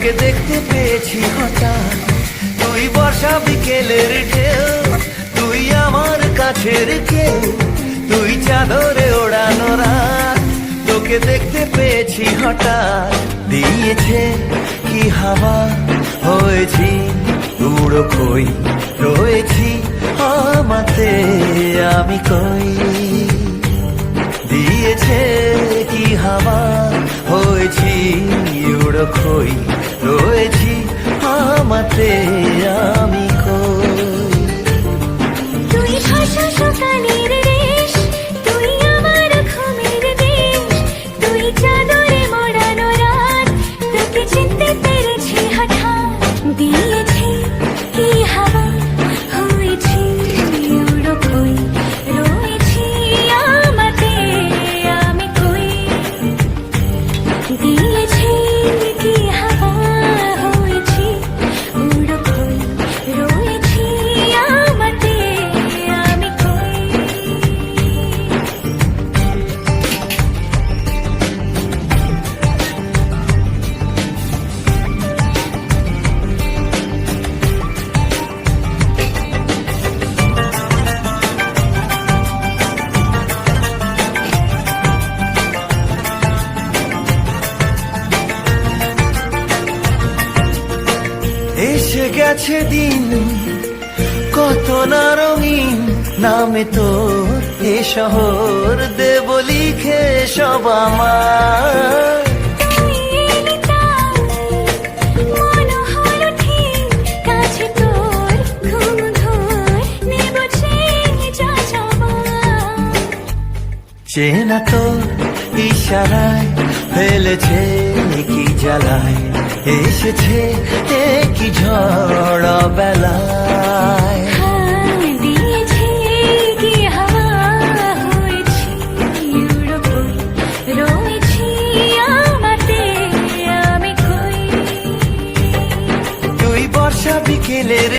তোকে দেখতে পেয়েছি হঠাৎ, তুই বর্ষা বিকেলের ঢেউ, তুই আমার কাছের কেউ, তুই চাদরে ওড়ানো রাত। তোকে দেখতে পেয়েছি হঠাৎ, দিয়েছে কি হাওয়া, হয়েছি উড়ো কই, রয়েছি আমাতে আমি কই। দিয়েছে কি হাওয়া, হয়েছি উড়ো কই, রয়েছি আমাতে আমি কই। তুই ভাষা সকালের দেশ, তুই আমার ঘুমের দেশ, তুই চাদরে মোড়ানো রাত। তোকে চিনতে পেরেছি হঠাৎ, দিয়েছি কি হাওয়া, হয়েছি উড়ো কই, রয়েছি আমাতে আমি কই। দিয়েছি কি হাওয়া, হয়েছি উড়ো কই, রয়েছি আমাতে আমি কই। এসে গেছে দিন কত না রঙিন, নামে তোর এ শহর দেব লিখে সব আমার। তুই এলি তাই মন হলো ঠিক, কাছে তোর ঘুম ঘোর নেব চেয়ে যা যাবার। চেনা তোর ইশারায় ফেলেছে কি জ্বালায়, এসেছে কি ঝড় বেলায়। দিয়েছি কি হাওয়া, হয়েছি উড়ো কই, রয়েছি আমাতে আমি কই। তুই বর্ষা বিকেলের